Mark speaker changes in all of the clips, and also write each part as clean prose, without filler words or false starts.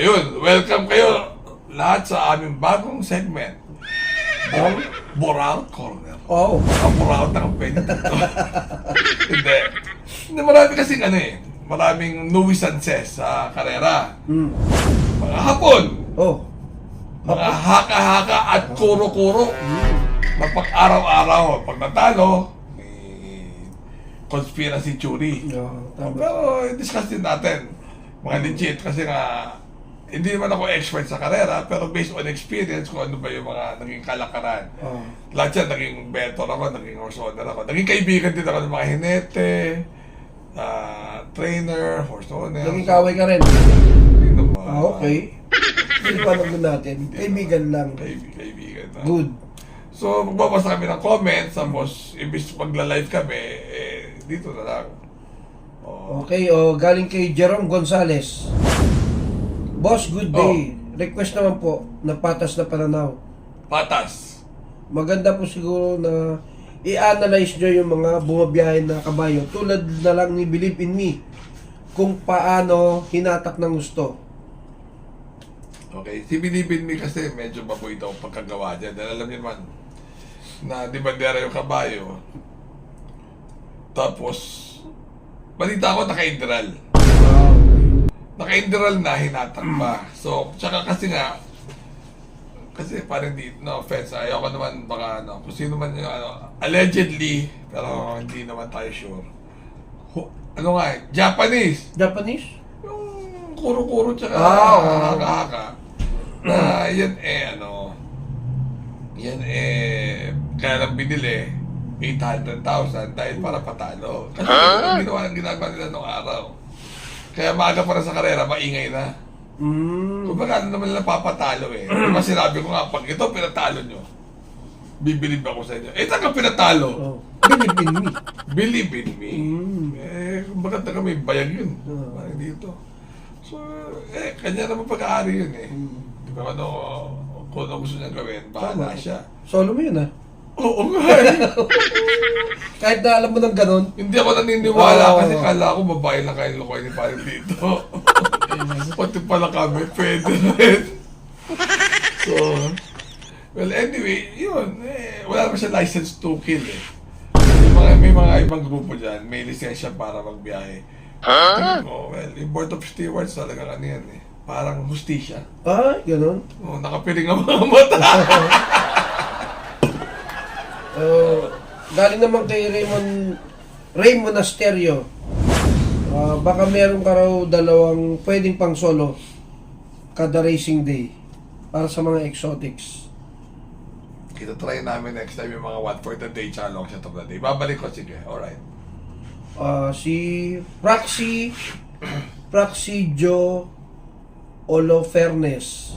Speaker 1: ayun, welcome kayo lahat sa aming bagong segment. Ang Moral Corner.
Speaker 2: Oo.
Speaker 1: Ang moral na kampanya dito. Hindi. Hindi, marami kasing maraming nuisances sa karera. Mga hapon,
Speaker 2: Oh.
Speaker 1: mga haka-haka at kuro-kuro. Na pag-araw-araw, pag natalo, may conspiracy theory.
Speaker 2: Tama.
Speaker 1: Pero discuss din natin. Mga legit kasi nga, hindi naman ako expert sa karera, pero based on experience kung ano ba yung mga naging kalakaran.
Speaker 2: Oh.
Speaker 1: Lahat yan, naging mentor ako, naging horse owner ako. Naging kaibigan din ako ng mga hinete, trainer, horse owner.
Speaker 2: Naging kaway ka rin.
Speaker 1: Hindi naman.
Speaker 2: Okay. Hindi pa naman natin. Kaibigan lang.
Speaker 1: Kaibigan na.
Speaker 2: Good.
Speaker 1: So, magbabasa kami ng comments, tapos, imbis magla-live kami, dito na lang. Oh.
Speaker 2: Okay, galing kay Jerome Gonzales. Boss, good day. Request naman po, na patas na pananaw.
Speaker 1: Patas.
Speaker 2: Maganda po siguro na i-analyze nyo yung mga bumabiyahe na kabayo. Tulad na lang ni Believe in Me. Kung paano hinatak ng gusto.
Speaker 1: Okay, si Believe in Me kasi medyo baboy daw pagkagawa dyan. Dahil alam niyo naman, na di bandera yung kabayo. Tapos, balita ko naka-integral.
Speaker 2: Wow.
Speaker 1: Naka-integral na, hinatak pa. So, tsaka kasi nga, kasi parang di, no offense, ayoko naman baka kung sino man yung allegedly, pero hindi naman tayo sure. Ano nga Japanese.
Speaker 2: Japanese?
Speaker 1: Yung kuro-kuro tsaka
Speaker 2: oo.
Speaker 1: haka-haka. Na yan yan kaya lang binili 800,000 dahil para patalo. Kasi ang ginagawa nila nung araw. Kaya maaga para sa karera, maingay na. Kung baka ano naman nila papatalo eh. Diba sinabi ko nga, pag ito pinatalo nyo, bibilib ako sa inyo. Ito nga pinatalo.
Speaker 2: Oh. Believe in Me.
Speaker 1: Believe in me. Bakit na kami bayag yun? Parang dito. So, kanya naman pag-aari yun eh. Di ba kung ano gusto niya gawin, bahala siya.
Speaker 2: Solo mo yun
Speaker 1: Oo nga eh.
Speaker 2: Kahit na alam mo ng ganon.
Speaker 1: Hindi ako naniniwala kasi kala ko babae lang kayo lokoy ni parang dito. Pati pala kami, pwede rin. So, well anyway, yun. Wala naman siya license to kill eh. May mga ibang grupo dyan, may lisensya para magbiyahe. Well, yung Board of Stewards talaga ano yan eh. Parang hustisya.
Speaker 2: Ganon.
Speaker 1: Nakapiling ang mga mata.
Speaker 2: Galing naman kay Ray Monasterio. Baka meron ka raw dalawang pwedeng pang solo kada racing day para sa mga exotics.
Speaker 1: Kita try namin next time yung mga what for the day tsaka long shot of the day. Babalik ko, sige. Alright.
Speaker 2: Si Praxi Joe Olofernes.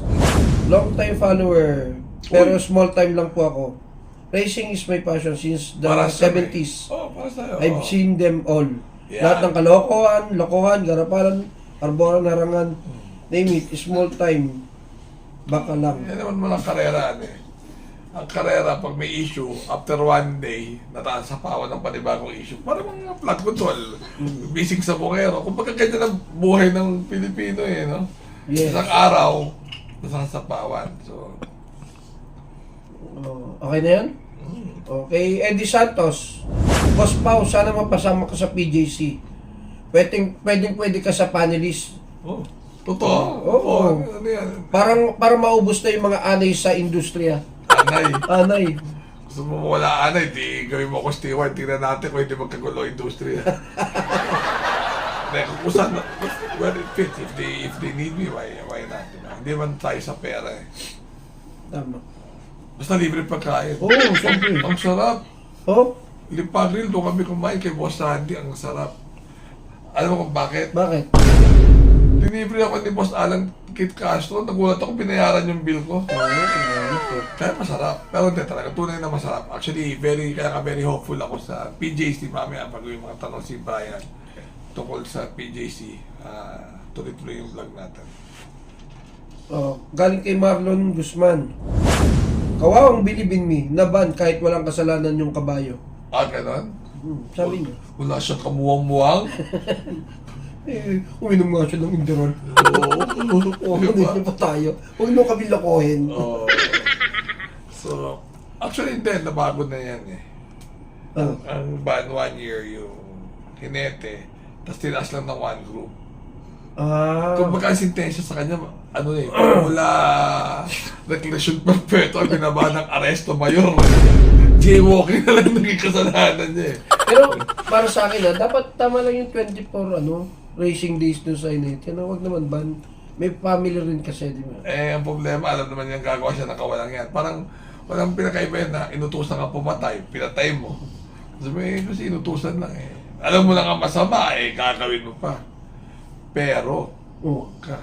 Speaker 2: Long time follower, pero small time lang po ako. Racing is my passion since the
Speaker 1: Para sa
Speaker 2: 70s.
Speaker 1: para sa'yo.
Speaker 2: I've seen them all.
Speaker 1: Yeah.
Speaker 2: Lahat ng lokohan, garapalan, arboran, harangan, name it, small time. Baka lang.
Speaker 1: Yan naman mga karera eh. Ang karera, pag may issue, after one day, natasapawan ng panibagong issue. Parang mga flood control, bisig sa bungero. Kung baga ganyan ang buhay ng Pilipino eh, no?
Speaker 2: Yes.
Speaker 1: Isang araw, nasasapawan. So,
Speaker 2: Okay na yan? Okay, Eddie Santos. Boss Pao, sana mapasama ka sa PJC. Pwede ka sa panelist.
Speaker 1: totoo.
Speaker 2: Oo.
Speaker 1: Ano yan?
Speaker 2: Para maubos na yung mga anay sa industriya. Anay.
Speaker 1: Gusto mo wala anay, di gawin mo ako steward. Tingnan natin kung hindi magkagulo industriya. Kung saan, well, it fits. If they need me, why not? Diba? Hindi man tayo sa pera eh.
Speaker 2: Tama.
Speaker 1: Basta libre pagkain.
Speaker 2: Oo, siyempre.
Speaker 1: Ang sarap.
Speaker 2: Oh?
Speaker 1: Limpag-grill, doon kami kumain kay Boss Sandy. Ang sarap. Alam mo kung bakit?
Speaker 2: Bakit?
Speaker 1: Dinibre ako ni Boss Alan Kit Castro. Nagulat ako, binayaran yung bill ko. Kaya masarap. Pero hindi talaga, tunay na masarap. Actually, kaya very hopeful ako sa PJC. Mamaya pag yung mga tanong si Brian tungkol sa PJC. Tuloy-tuloy yung vlog natin.
Speaker 2: Galing kay Marlon Guzman. Kawawang Believe in Me, naban kahit walang kasalanan yung kabayo.
Speaker 1: Ganon?
Speaker 2: Sabi niya.
Speaker 1: Wala siyang kamuwang-muwang.
Speaker 2: Uminom nga siya ng Inderon.
Speaker 1: Oo.
Speaker 2: Oo, hindi pa tayo. Huwag mo kami lokohin.
Speaker 1: Oh. So, actually hindi, nabago na yan eh. Ang ban 1 year yung hinete, tapos tinaas lang ng 1 group. Kung baka ang sintensya sa kanya, ano eh, mula reclusion perpetual, binaba ng aresto mayor. Jaywalking na lang naging kasalanan niya eh.
Speaker 2: Pero para sa akin dapat tama lang yung 24 racing days dun sa Inete. Huwag naman ban. May family rin kasi, di ba?
Speaker 1: Eh, ang problema, alam naman yung gagawa siya ng kawalang yan. Parang walang pinakaiba yan na inutusan ka pumatay, pinatay mo. Sabi, kasi inutusan lang eh. Alam mo lang ang masama eh, kakawin mo pa. Pero, huwag ka.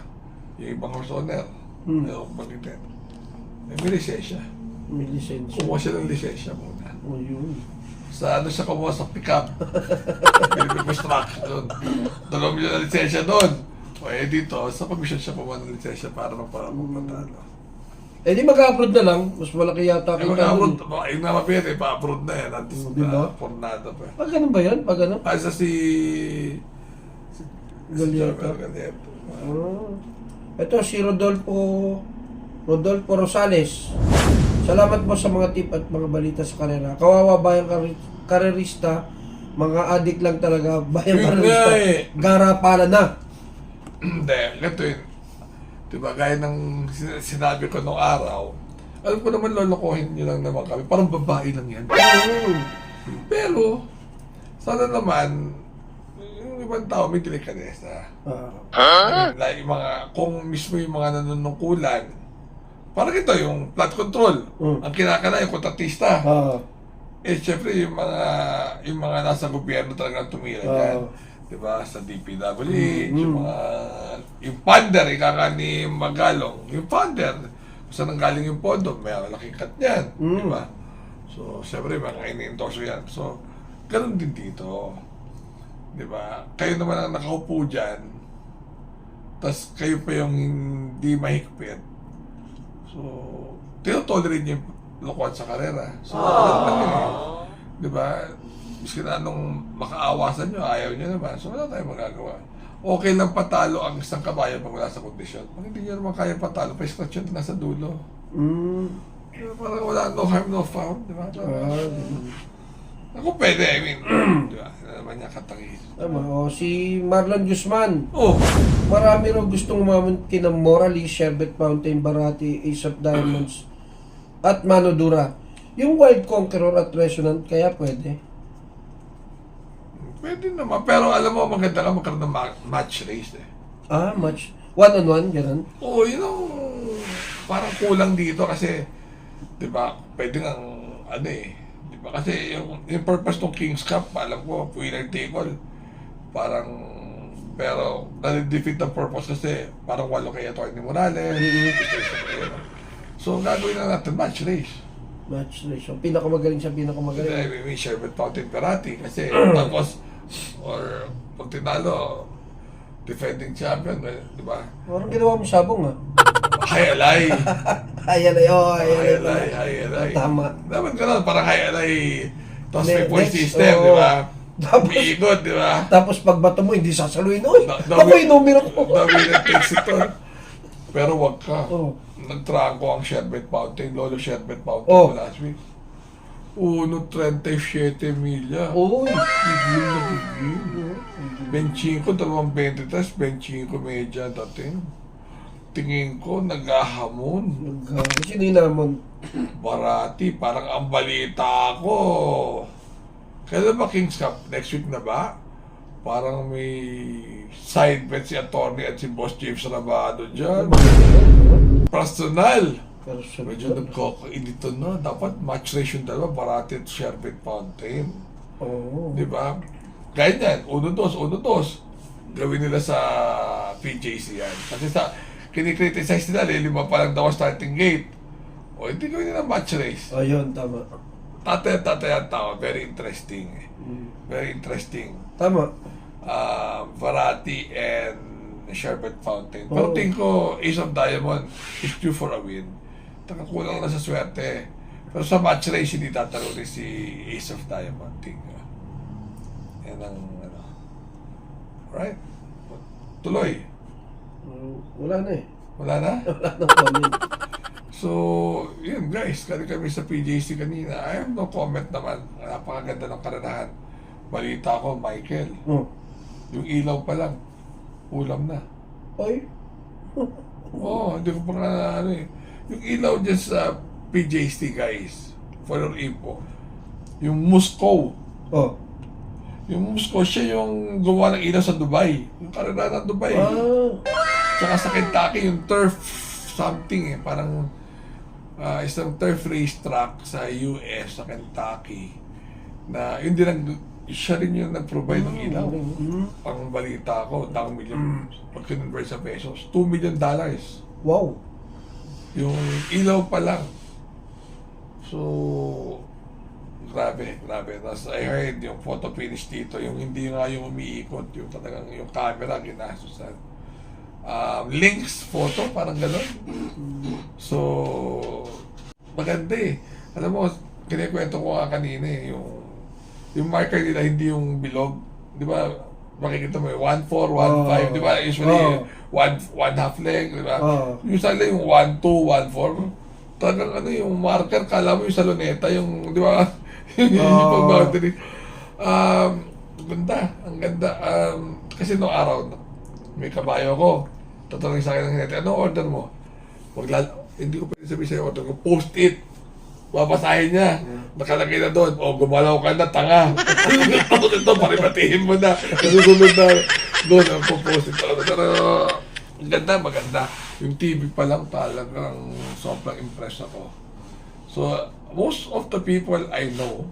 Speaker 1: Yung ibang horse owner, ayaw kong pagkitin. May lisensya.
Speaker 2: May lisensya.
Speaker 1: Kumuha siya ng lisensya muna.
Speaker 2: O yun.
Speaker 1: Sa ano siya kumuha sa pick-up. Philippine truck doon. 2 milyon na lisensya doon. O eh dito, sa commission siya kumuha ng lisensya para magpatalo.
Speaker 2: Eh di mag-upload na lang. Mas malaki yata
Speaker 1: Eh
Speaker 2: kita
Speaker 1: mag-upload,
Speaker 2: nun.
Speaker 1: yung namapit eh, pa-upload na yan. At
Speaker 2: Diba?
Speaker 1: pornado pa.
Speaker 2: Pag ganun ba yan? Pag ano?
Speaker 1: Asa si
Speaker 2: Galiato.
Speaker 1: Galiato.
Speaker 2: Ito si Rodolfo Rosales. Salamat po sa mga tip at mga balita sa karera. Kawawa bayang karerista, mga adik lang talaga bayang
Speaker 1: Yun
Speaker 2: karerista.
Speaker 1: nga eh.
Speaker 2: Gara pala na.
Speaker 1: Hindi, ganito yun. Diba, gaya ng sinabi ko nung araw, alam ko naman lolokohin nyo lang naman kami. Parang babae lang yan. Pero, sana naman, yung ibang tao may delikadesa. Like, yung mga, kung mismo yung mga nanunungkulan, parang ito, yung flood control. Ang kinakala yung kontratista. Eh, syempre, yung mga nasa gobyerno talagang tumira dyan. Diba, sa DPWH, yung funder, ikaka ni Magalong, yung funder, kung saan nanggaling yung pondo, may malaking cut yan. Diba? So, syempre, mga ini-endorso yan. So, ganun din dito. Diba? Kayo naman ang nakaupo dyan, tas kayo pa yung hindi mahigpit. So, tinotolerate niyo yung lokohan sa karera. So, ganun lang yun eh. Diba? Miski na anong makaawasan nyo, ayaw nyo naman. So, wala tayong magagawa. Okay lang patalo ang isang kabayan pag wala sa kondisyon. Pag hindi nyo naman kaya patalo, pa-scratch yun nasa dulo. Diba? Parang wala, no harm, no foul. Diba? Ako pwede, I mean, diba? Ano naman niya katangis.
Speaker 2: Tama. O, si Marlon Guzman.
Speaker 1: Oh!
Speaker 2: Marami raw gustong umamon kina Morally, Sherbet Fountain, Barati, Ace of Diamonds, at Manodura. Yung Wild Conqueror at Resonant, kaya pwede?
Speaker 1: Pwede naman. Pero alam mo, maganda ka magkaroon ng match race eh.
Speaker 2: Match. One-on-one, ganun?
Speaker 1: Oo, yun ang parang kulang dito kasi, di ba, pwede nga, ano eh, di ba, kasi yung purpose ng King's Cup, alam ko, winner take all, parang, pero, na-defeat ang purpose kasi, parang 8 kay Atty. Morales, so, gagawin na natin match race.
Speaker 2: Match race. So, pinakamagaling siya, pinakamagaling.
Speaker 1: May Sherbet Fountain Parati kasi, tapos, or, pag tinalo, defending champion, di ba?
Speaker 2: Parang ginawa mo sabong,
Speaker 1: Hayalay.
Speaker 2: Hayalay,
Speaker 1: Hayalay.
Speaker 2: Tama.
Speaker 1: Dapat ganun, parang hayalay. Tapos may point
Speaker 2: Next,
Speaker 1: system,
Speaker 2: oo.
Speaker 1: di ba?
Speaker 2: Tapos-
Speaker 1: Umiikot, di ba?
Speaker 2: Tapos pag bato mo, hindi sasaluin. Uy,
Speaker 1: Da-
Speaker 2: ako yung numero ko.
Speaker 1: Dami na takes ito. Pero wag ka.
Speaker 2: Oo.
Speaker 1: Nagtrangko ang Sherbet Fountain, Lolo Sherbet Fountain
Speaker 2: Oh.
Speaker 1: last week. 1.37 milya.
Speaker 2: Uy.
Speaker 1: Bigil na bigil. 25, 2.23, 25 medya dating. Tingin ko, naghahamon.
Speaker 2: Sino yung namon?
Speaker 1: Barati, parang ang balita ko. Kailan ba King's Cup? Next week na ba? Parang may side bet si Atty. at si Boss James Rabado dyan. Personal. Medyo nagkakainit na. Dapat match race yung dalawa, Barati at Sherbet Fountain.
Speaker 2: Oo.
Speaker 1: Di ba? Ganyan, 1-2. Gawin nila sa PJC yan. Kasi sa kinikriticize nila, 5 pa lang daw ang starting gate. O hindi gawin nila match race.
Speaker 2: Ayun, tama.
Speaker 1: Tatay ang tao. Very interesting. Very interesting.
Speaker 2: Tama.
Speaker 1: Barati and Sherbet Fountain. Pero
Speaker 2: Oo.
Speaker 1: tingin ko, Ace of Diamond is due for a win. Kulang na sa swerte. Pero sa match race, hindi tatalo rin si Ace of Diamond. Tingin. Yan ang, ano. Right? Tuloy.
Speaker 2: Wala na eh.
Speaker 1: Wala na?
Speaker 2: Wala na comment.
Speaker 1: So, yun guys, kami sa PJC kanina. I have no comment naman. Napakaganda ng karanahan. Balita ko, Michael,
Speaker 2: Oh.
Speaker 1: yung ilaw pa lang, ulam na.
Speaker 2: Oy.
Speaker 1: Oo, hindi ko pa nga ano eh. Yung ilaw dyan sa PJC guys, for your info, yung Musco.
Speaker 2: Oh.
Speaker 1: Yung Musco, siya yung gumawa ng ilaw sa Dubai. Yung karanahan ng Dubai. Tsaka sa Kentucky, yung turf something eh. Parang isang turf racetrack sa US, sa Kentucky. Na yun din siya rin yung nag-provide ng ilaw. Ang balita ko, $1 million, pag convert sa pesos, $2 million.
Speaker 2: Wow.
Speaker 1: Yung ilaw pa lang. So, grabe. Tapos I heard yung photo finish dito, yung hindi nga yung umiikot, yung talagang yung camera ginasusan. Links photo, parang gano'n. So, maganda eh. Alam mo, kinikwento ko nga kanina eh, yung marker nila hindi yung bilog. Di ba, makikita mo yung 1-4, 1-5, di ba? Usually, one half length, di ba? Usually yung 1-2, 1-4. Talagang ano yung marker, kala mo yung sa luneta, yung, di ba? Yung pag-boundary. Ang ganda. Kasi nung araw, may kabayo ko. Tatanungin sa akin ng hinete, ano order mo? Hindi ko pwede sabihin sa'yo order ko, post-it. Babasahin niya. Nakalagay na doon, gumalaw ka na, tanga. Ito, paribatiin mo na. Nasusunod na doon, ang post-it. Pero, ang ganda, maganda. Yung TV pa lang talagang sobrang impress ako. So, most of the people I know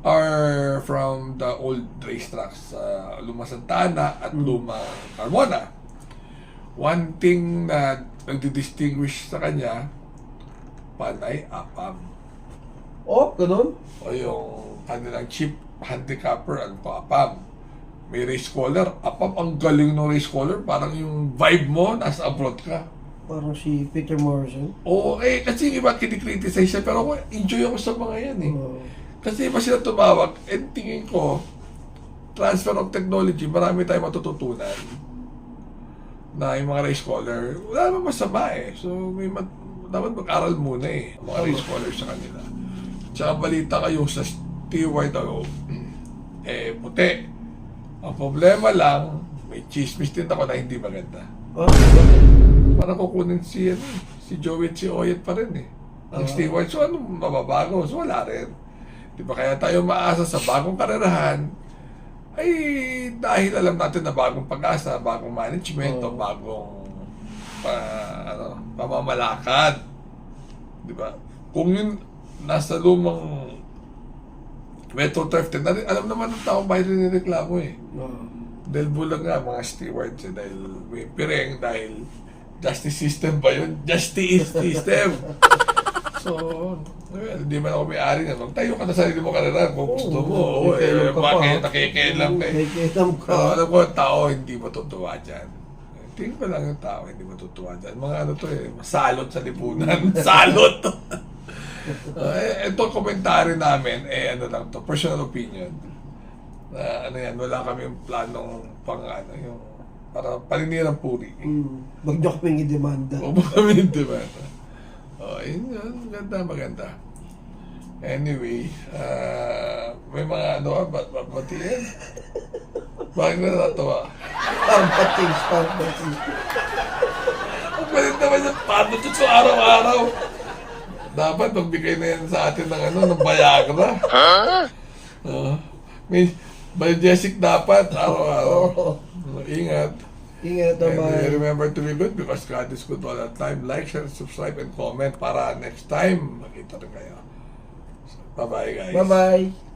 Speaker 1: are from the old racetracks, Luma Santana at Luma Carmona. One thing na nagdi-distinguish sa kanya, panay apam.
Speaker 2: Oh, ganun?
Speaker 1: O yung kanilang chief handicapper, ano to, apam. May race caller, apam, ang galing ng race caller, parang yung vibe mo, nasa abroad ka.
Speaker 2: Parang si Peter Morrison.
Speaker 1: Oo, kasi yung iba kinikriticize siya, pero ako, enjoy ako sa mga yan eh. Kasi iba sila tumawag, tingin ko, transfer of technology, marami tayong matututunan na yung mga race caller, wala naman masama eh. So, dapat mag-aral muna eh, mga race caller sa kanila. Tsaka balita kayo sa steward ako, puti. Ang problema lang, may chismis din ako na hindi maganda. Para kukunin si Joey at si Oyet pa rin eh. Ang steward, so ano mababago? So wala rin. Di ba kaya tayo maasa sa bagong karerahan, ay dahil alam natin na bagong pag-asa, bagong management, o bagong pamamalakad. Di ba? Kung yun nasa lumang Metro Turf 10, alam naman ng taong bahay rin nireklamo eh. Dahil bulag nga mga stewards eh, dahil may pireng, dahil justice system ba yun? Justice system! So, hindi man ako may-ari nga. Magtayo ka na sarili mo karera kung gusto mo. Bakit? Nakikialam ka eh.
Speaker 2: Nakikialam ka.
Speaker 1: Alam ko, tao hindi matutuwa dyan. Tingin ko lang yung tao hindi matutuwa dyan. Mga ano to eh, masalot sa lipunan. Salot! Ito komentary namin, ano lang to, personal opinion. Ano yan, wala kami yung planong yung para paninirang puri.
Speaker 2: Wag niyo kaming i-demanda.
Speaker 1: Huwag mo kami yung demanda. Yun, maganda. Anyway, may mga batiin. Bakit na natuwa?
Speaker 2: Pampating.
Speaker 1: Ang palit naman yung pampating sa araw-araw. Dapat magbigay na yan sa atin ng Viagra. May Biogesic dapat, araw-araw. Ingat.
Speaker 2: Ingat
Speaker 1: And
Speaker 2: naman.
Speaker 1: remember to be good because God is good all the time. Like, share, subscribe, and comment para next time makita rin kayo. So, bye-bye guys.
Speaker 2: Bye-bye.